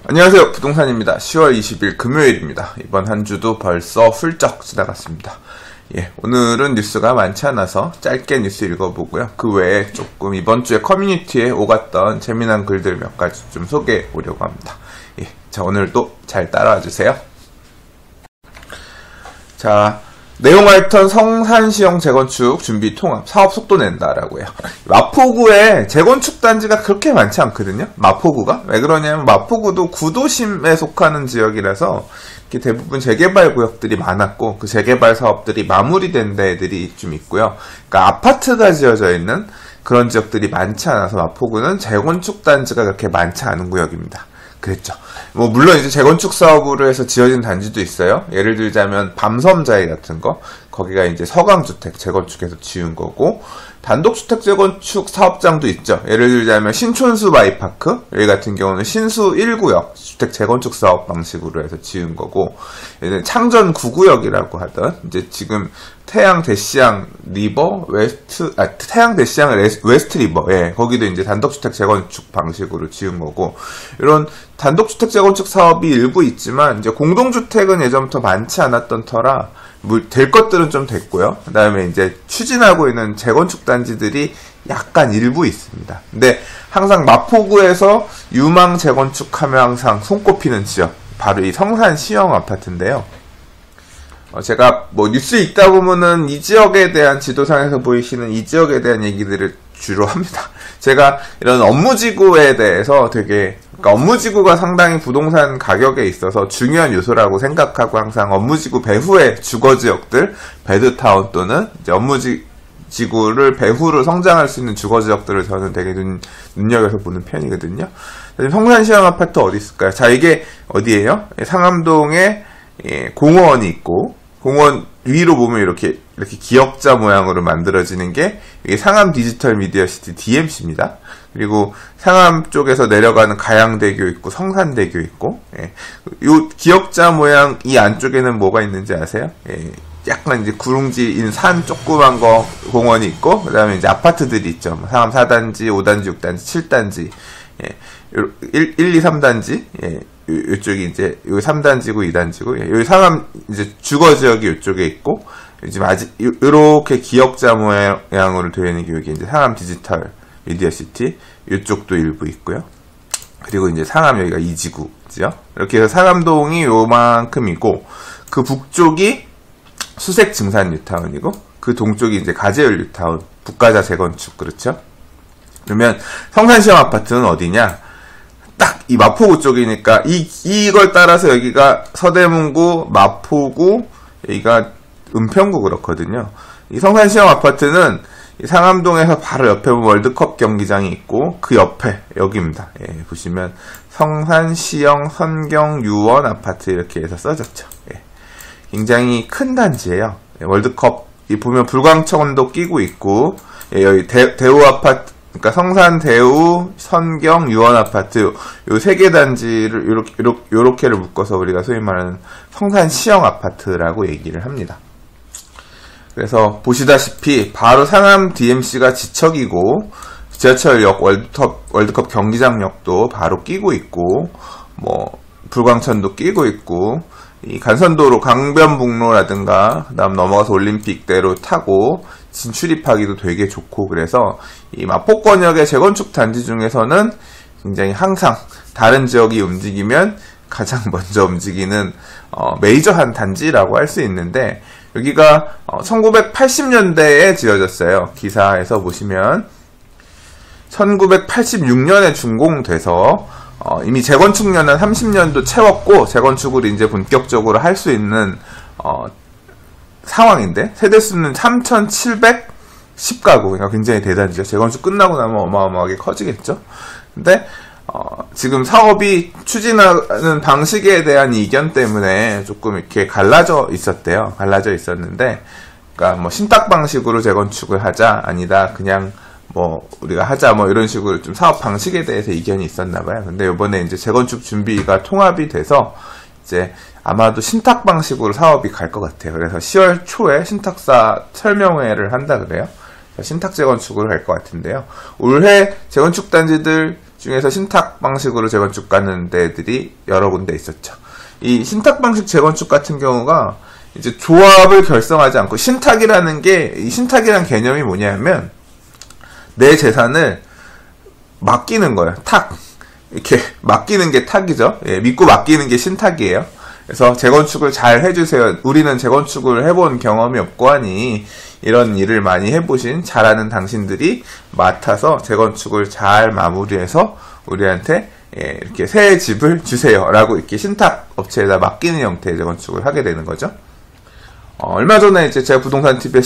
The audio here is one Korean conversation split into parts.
안녕하세요, 부동산입니다. 10월 20일 금요일입니다. 이번 한 주도 벌써 훌쩍 지나갔습니다. 오늘은 뉴스가 많지 않아서 짧게 뉴스 읽어보고요. 그 외에 조금 이번 주에 커뮤니티에 오갔던 재미난 글들 몇 가지 좀 소개해 보려고 합니다. 자, 오늘도 잘 따라와 주세요. 자, 내용 알턴 성산시형 재건축 준비 통합 사업 속도 낸다라고 해요. 마포구에 재건축 단지가 그렇게 많지 않거든요. 마포구가 왜 그러냐면 마포구도 구도심에 속하는 지역이라서 대부분 재개발 구역들이 많았고 그 재개발 사업들이 마무리된 데들이 좀 있고요. 그러니까 아파트가 지어져 있는 그런 지역들이 많지 않아서 마포구는 재건축 단지가 그렇게 많지 않은 구역입니다. 그랬죠. 물론 이제 재건축 사업으로 해서 지어진 단지도 있어요. 예를 들자면 밤섬자이 같은 거, 거기가 이제 서강주택 재건축해서 지은 거고, 단독주택 재건축 사업장도 있죠. 예를 들자면 신촌수 바이파크, 여기 같은 경우는 신수 1구역 주택 재건축 사업 방식으로 해서 지은 거고, 창전 9구역이라고 하던, 이제 지금 태양 대시양 리버 웨스트, 태양 대시양 웨스트 리버, 거기도 이제 단독주택 재건축 방식으로 지은 거고, 이런 단독주택 재건축 사업이 일부 있지만, 이제 공동주택은 예전부터 많지 않았던 터라, 될 것들은 좀 됐고요. 그 다음에 이제 추진하고 있는 재건축 단지들이 약간 일부 있습니다. 근데 항상 마포구에서 유망 재건축하면 항상 손꼽히는 지역, 바로 이 성산시형 아파트인데요. 제가 뉴스 읽다 보면은 이 지역에 대한 지도상에서 보이시는 이 지역에 대한 얘기들을 주로 합니다. 제가 이런 업무지구에 대해서 그러니까 업무지구가 상당히 부동산 가격에 있어서 중요한 요소라고 생각하고 항상 업무지구 배후의 주거지역들, 배드타운 또는 이제 업무지구를 배후로 성장할 수 있는 주거지역들을 저는 되게 눈여겨서 보는 편이거든요. 성산시형 아파트 어디 있을까요? 자, 이게 어디예요? 상암동에 공원이 있고, 공원 위로 보면 이렇게 기역자 모양으로 만들어지는 게 이게 상암 디지털 미디어 시티 DMC입니다. 그리고 상암 쪽에서 내려가는 가양대교 있고 성산대교 있고, 요 기역자 모양 이 안쪽에는 뭐가 있는지 아세요? 약간 이제 구릉지인 산 조그만 거 공원이 있고, 그 다음에 이제 아파트들이 있죠. 상암 4단지, 5단지, 6단지, 7단지, 1, 2, 3단지, 요쪽이 이제, 여기 3단지고 2단지고, 여기 상암 이제 주거지역이 요쪽에 있고, 지금 아직, 요렇게 기역자 모양으로 되어 있는 게 여기 이제 상암 디지털 미디어 시티, 요쪽도 일부 있고요. 그리고 이제 상암 여기가 2지구죠. 이렇게 해서 상암동이 요만큼이고, 그 북쪽이 수색 증산 뉴타운이고, 그 동쪽이 이제 가재열 뉴타운, 북가자 재건축, 그렇죠? 그러면 성산시형 아파트는 어디냐? 딱 이 마포구 쪽이니까 이걸 따라서 여기가 서대문구, 마포구, 여기가 은평구 그렇거든요. 이 성산시형 아파트는 이 상암동에서 바로 옆에 보면 월드컵 경기장이 있고 그 옆에 여기입니다. 보시면 성산시형 선경유원 아파트 이렇게 해서 써졌죠. 굉장히 큰 단지예요. 월드컵 보면 불광천도 끼고 있고, 여기 대우 아파트, 그러니까 성산 대우 선경 유원 아파트 요 세 개 단지를 요렇게를 묶어서 우리가 소위 말하는 성산시형 아파트라고 얘기를 합니다. 그래서 보시다시피 바로 상암 DMC가 지척이고, 지하철역 월드컵 경기장역도 바로 끼고 있고, 불광천도 끼고 있고, 이 간선도로 강변북로라든가 그다음 넘어가서 올림픽대로 타고 진출입하기도 되게 좋고, 그래서 이 마포권역의 재건축 단지 중에서는 굉장히 항상 다른 지역이 움직이면 가장 먼저 움직이는 메이저한 단지라고 할 수 있는데, 여기가 1980년대에 지어졌어요. 기사에서 보시면 1986년에 준공돼서 이미 재건축년은 30년도 채웠고 재건축을 이제 본격적으로 할 수 있는 상황인데, 세대수는 3,710가구, 그러니까 굉장히 대단지죠. 재건축 끝나고 나면 어마어마하게 커지겠죠. 근데 지금 사업이 추진하는 방식에 대한 이견 때문에 조금 이렇게 갈라져 있었대요. 갈라져 있었는데, 그러니까 신탁 방식으로 재건축을 하자, 아니다 그냥 우리가 하자, 이런 식으로 좀 사업 방식에 대해서 이견이 있었나 봐요. 근데 요번에 이제 재건축 준비가 통합이 돼서 이제 아마도 신탁 방식으로 사업이 갈 것 같아요. 그래서 10월 초에 신탁사 설명회를 한다 그래요. 신탁 재건축으로 갈 것 같은데요. 올해 재건축 단지들 중에서 신탁 방식으로 재건축 가는 데들이 여러 군데 있었죠. 이 신탁 방식 재건축 같은 경우가 이제 조합을 결성하지 않고 신탁이라는 게, 이 신탁이라는 개념이 뭐냐면 내 재산을 맡기는 거예요. 탁. 이렇게 맡기는 게 탁이죠. 예, 믿고 맡기는 게 신탁이에요. 그래서 재건축을 잘 해주세요. 우리는 재건축을 해본 경험이 없고 하니 이런 일을 많이 해보신 잘하는 당신들이 맡아서 재건축을 잘 마무리해서 우리한테 이렇게 새 집을 주세요 라고 이렇게 신탁 업체에다 맡기는 형태의 재건축을 하게 되는 거죠. 얼마 전에 이제 제가 부동산 TV에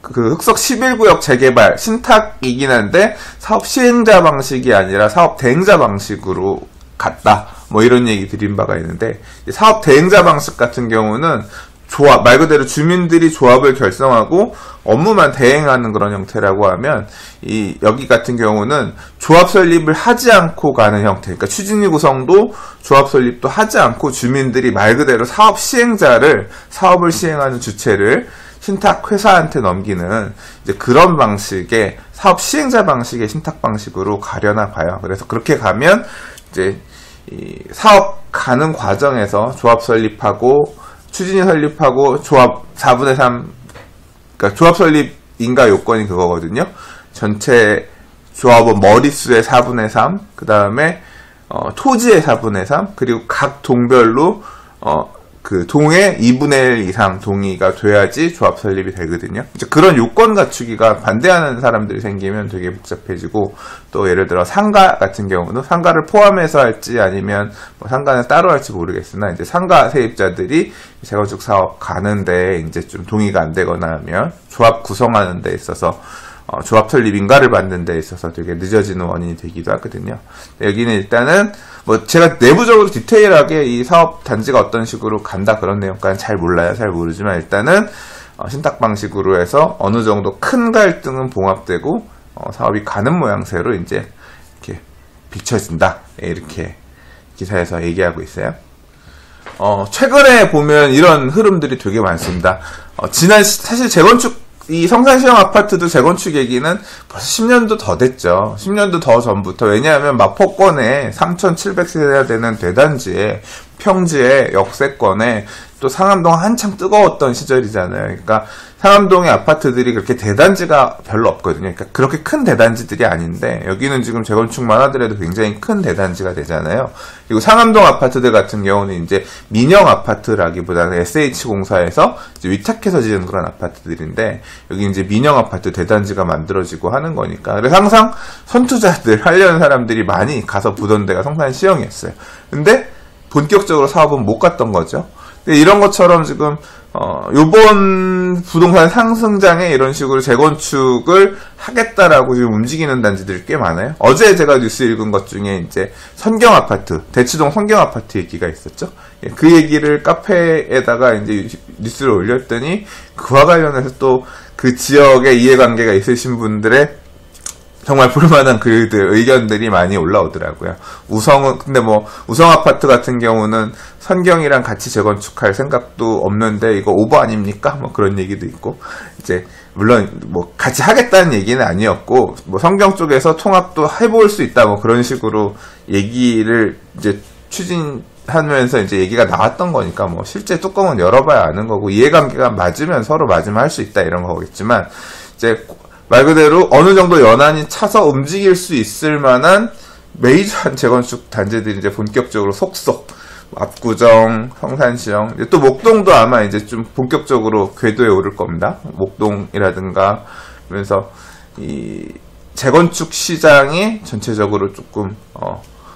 흑석 11구역 재개발 신탁이긴 한데 사업 시행자 방식이 아니라 사업 대행자 방식으로 갔다, 뭐 이런 얘기 드린 바가 있는데, 사업 대행자 방식 같은 경우는 조합, 말 그대로 주민들이 조합을 결성하고 업무만 대행하는 그런 형태라고 하면, 여기 같은 경우는 조합 설립을 하지 않고 가는 형태, 그러니까 추진위 구성도 조합 설립도 하지 않고 주민들이 말 그대로 사업 시행자를, 사업을 시행하는 주체를 신탁 회사한테 넘기는 이제 그런 방식의 사업 시행자 방식의 신탁 방식으로 가려나 봐요. 그래서 그렇게 가면 이제 이 사업 가는 과정에서 조합 설립하고 추진위 설립하고 조합 4분의 3, 그러니까 조합 설립 인가 요건이 그거거든요. 전체 조합원 머릿수의 4분의 3, 그 다음에 토지의 4분의 3, 그리고 각 동별로 그 동의 2분의 1 이상 동의가 돼야지 조합 설립이 되거든요. 이제 그런 요건 갖추기가 반대하는 사람들이 생기면 되게 복잡해지고, 또 예를 들어 상가 같은 경우는 상가를 포함해서 할지 아니면 뭐 상가는 따로 할지 모르겠으나 이제 상가 세입자들이 재건축 사업 가는데 이제 좀 동의가 안 되거나 하면 조합 구성하는 데 있어서 조합 설립 인가를 받는 데 있어서 되게 늦어지는 원인이 되기도 하거든요. 여기는 일단은 뭐 제가 내부적으로 디테일하게 이 사업 단지가 어떤 식으로 간다 그런 내용까지는 잘 몰라요. 잘 모르지만 일단은 신탁 방식으로 해서 어느 정도 큰 갈등은 봉합되고 사업이 가는 모양새로 이제 이렇게 비춰진다. 이렇게 기사에서 얘기하고 있어요. 최근에 보면 이런 흐름들이 되게 많습니다. 사실 재건축, 이 성산시형 아파트도 재건축 얘기는 벌써 10년도 더 됐죠. 10년도 더 전부터. 왜냐하면 마포권에 3,700세대가 되는 대단지에, 평지에, 역세권에, 또 상암동 한창 뜨거웠던 시절이잖아요. 그러니까 상암동의 아파트들이 그렇게 대단지가 별로 없거든요. 그러니까 그렇게 큰 대단지들이 아닌데, 여기는 지금 재건축만 하더라도 굉장히 큰 대단지가 되잖아요. 그리고 상암동 아파트들 같은 경우는 이제 민영 아파트라기보다는 SH공사에서 이제 위탁해서 지은 그런 아파트들인데, 여기 이제 민영 아파트 대단지가 만들어지고 하는 거니까. 그래서 항상 선투자들 하려는 사람들이 많이 가서 보던 데가 성산시형이었어요. 근데 본격적으로 사업은 못 갔던 거죠. 근데 이런 것처럼 지금 요번 부동산 상승장에 이런 식으로 재건축을 하겠다라고 지금 움직이는 단지들이 꽤 많아요. 어제 제가 뉴스 읽은 것 중에 이제 선경아파트, 대치동 선경아파트 얘기가 있었죠. 그 얘기를 카페에다가 이제 뉴스를 올렸더니 그와 관련해서 또 그 지역에 이해관계가 있으신 분들의 정말 볼만한 글들, 의견들이 많이 올라오더라고요. 근데 뭐, 우성 아파트 같은 경우는 선경이랑 같이 재건축할 생각도 없는데, 이거 오버 아닙니까? 뭐 그런 얘기도 있고, 이제, 물론, 뭐, 같이 하겠다는 얘기는 아니었고, 뭐, 선경 쪽에서 통합도 해볼 수 있다, 뭐 그런 식으로 얘기를 이제 추진하면서 이제 얘기가 나왔던 거니까, 뭐, 실제 뚜껑은 열어봐야 아는 거고, 이해관계가 맞으면 서로 맞으면 할 수 있다, 이런 거겠지만, 이제, 말 그대로 어느 정도 연한이 차서 움직일 수 있을 만한 메이저한 재건축 단지들이 이제 본격적으로 속속, 압구정, 성산시형, 이제 또 목동도 아마 이제 좀 본격적으로 궤도에 오를 겁니다. 목동이라든가, 그래서 이 재건축 시장이 전체적으로 조금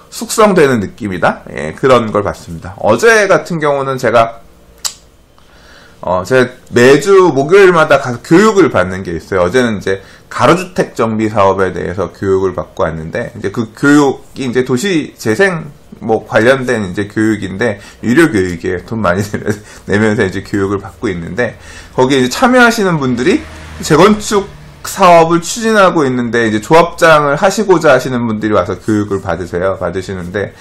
숙성되는 느낌이다. 예, 그런 걸 봤습니다. 어제 같은 경우는 제가 매주 목요일마다 가서 교육을 받는 게 있어요. 어제는 이제 가로주택 정비 사업에 대해서 교육을 받고 왔는데, 이제 그 교육이 이제 도시 재생 뭐 관련된 이제 교육인데, 유료 교육이에요. 돈 많이 내면서 이제 교육을 받고 있는데, 거기에 이제 참여하시는 분들이 재건축 사업을 추진하고 있는데, 이제 조합장을 하시고자 하시는 분들이 와서 교육을 받으시는데,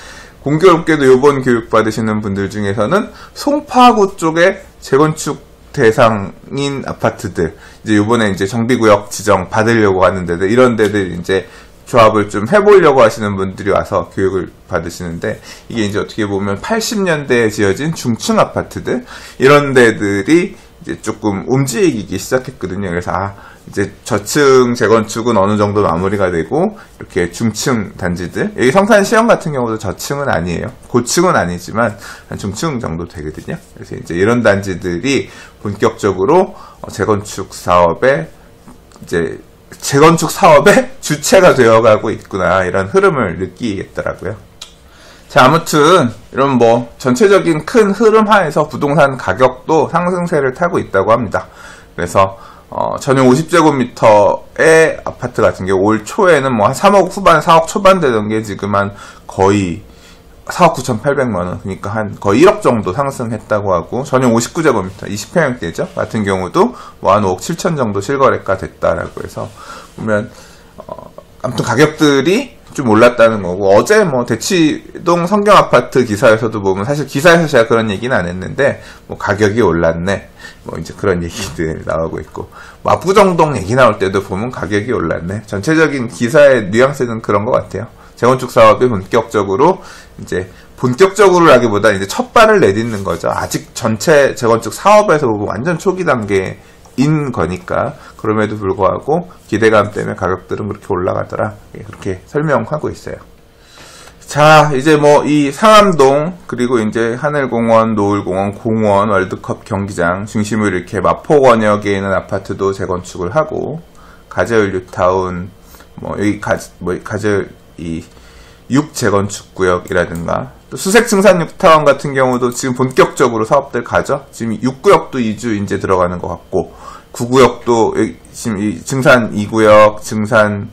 공교롭게도 요번 교육 받으시는 분들 중에서는 송파구 쪽에 재건축 대상인 아파트들, 이제 요번에 이제 정비구역 지정 받으려고 하는 데들, 이런 데들 이제 조합을 좀 해보려고 하시는 분들이 와서 교육을 받으시는데, 이게 이제 어떻게 보면 80년대에 지어진 중층 아파트들, 이런 데들이 이제 조금 움직이기 시작했거든요. 그래서 이제 저층 재건축은 어느 정도 마무리가 되고, 이렇게 중층 단지들, 여기 성산시청 같은 경우도 저층은 아니에요. 고층은 아니지만 한 중층 정도 되거든요. 그래서 이제 이런 단지들이 본격적으로 재건축 사업의 주체가 되어가고 있구나, 이런 흐름을 느끼겠더라고요. 자, 아무튼 이런 뭐 전체적인 큰 흐름 하에서 부동산 가격도 상승세를 타고 있다고 합니다. 그래서 전용 50제곱미터의 아파트 같은 경우 올 초에는 뭐 한 3억 후반, 4억 초반 되던 게 지금 한 거의 4억 9,800만원, 그러니까 한 거의 1억 정도 상승했다고 하고, 전용 59제곱미터 20평형대죠 같은 경우도 뭐 한 5억 7천 정도 실거래가 됐다라고 해서 보면 아무튼 가격들이 좀 올랐다는 거고, 어제 뭐 대치동 성경아파트 기사에서도 보면, 사실 기사에서 제가 그런 얘기는 안 했는데 뭐 가격이 올랐네, 뭐 이제 그런 얘기들 나오고 있고, 뭐 압구정동 얘기 나올 때도 보면 가격이 올랐네. 전체적인 기사의 뉘앙스는 그런 것 같아요. 재건축 사업이 본격적으로라기보다 이제 첫 발을 내딛는 거죠. 아직 전체 재건축 사업에서 보면 완전 초기 단계인 거니까. 그럼에도 불구하고 기대감 때문에 가격들은 그렇게 올라가더라, 그렇게 설명하고 있어요. 자, 이제 뭐 이 상암동, 그리고 이제 하늘공원, 노을공원, 공원, 월드컵 경기장 중심으로 이렇게 마포권역에 있는 아파트도 재건축을 하고, 가재울 뉴타운, 뭐 여기 가재울 이 6재건축구역이라든가, 또 수색 증산 뉴타운 같은 경우도 지금 본격적으로 사업들 가죠. 지금 6구역도 2주 이제 들어가는 것 같고, 9구역도 지금 이 증산 2구역, 증산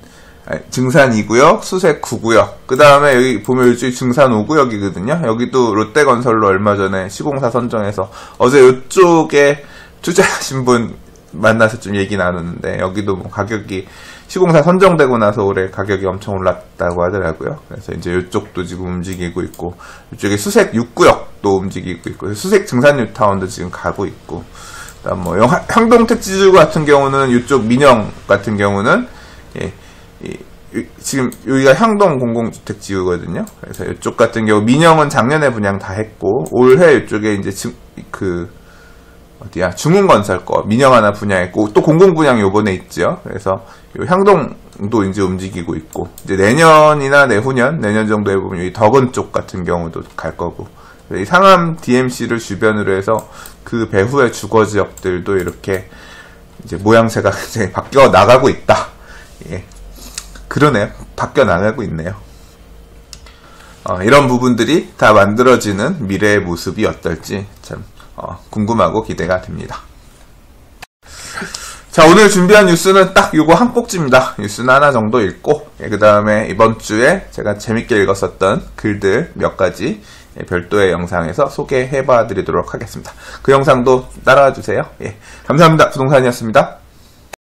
2구역, 수색 9구역, 그 다음에 여기 보면 이쪽이 증산 5구역이거든요. 여기도 롯데건설로 얼마 전에 시공사 선정해서, 어제 이쪽에 투자하신 분 만나서 좀 얘기 나눴는데, 여기도 뭐 가격이 시공사 선정되고 나서 올해 가격이 엄청 올랐다고 하더라고요. 그래서 이제 이쪽도 지금 움직이고 있고, 이쪽에 수색 6구역도 움직이고 있고, 수색 증산 뉴타운도 지금 가고 있고, 그다음 뭐 향동택지주 같은 경우는, 이쪽 민영 같은 경우는 지금 여기가 향동 공공주택지구거든요. 그래서 이쪽 같은 경우 민영은 작년에 분양 다 했고, 올해 이쪽에 이제 중흥건설 거 민영 하나 분양했고, 또 공공분양 요번에 있죠. 그래서 향동도 이제 움직이고 있고, 이제 내년이나 내년 정도에 보면 여기 덕은 쪽 같은 경우도 갈 거고, 이 상암 DMC를 주변으로 해서 그 배후의 주거지역들도 이렇게 이제 모양새가 굉장히 바뀌어 나가고 있다. 예, 그러네요. 바뀌어 나가고 있네요. 이런 부분들이 다 만들어지는 미래의 모습이 어떨지 참 궁금하고 기대가 됩니다. 자, 오늘 준비한 뉴스는 딱 요거 한 꼭지입니다. 뉴스는 하나 정도 읽고, 그 다음에 이번 주에 제가 재밌게 읽었었던 글들 몇 가지 별도의 영상에서 소개해봐 드리도록 하겠습니다. 그 영상도 따라와 주세요. 예, 감사합니다. 부동산이었습니다.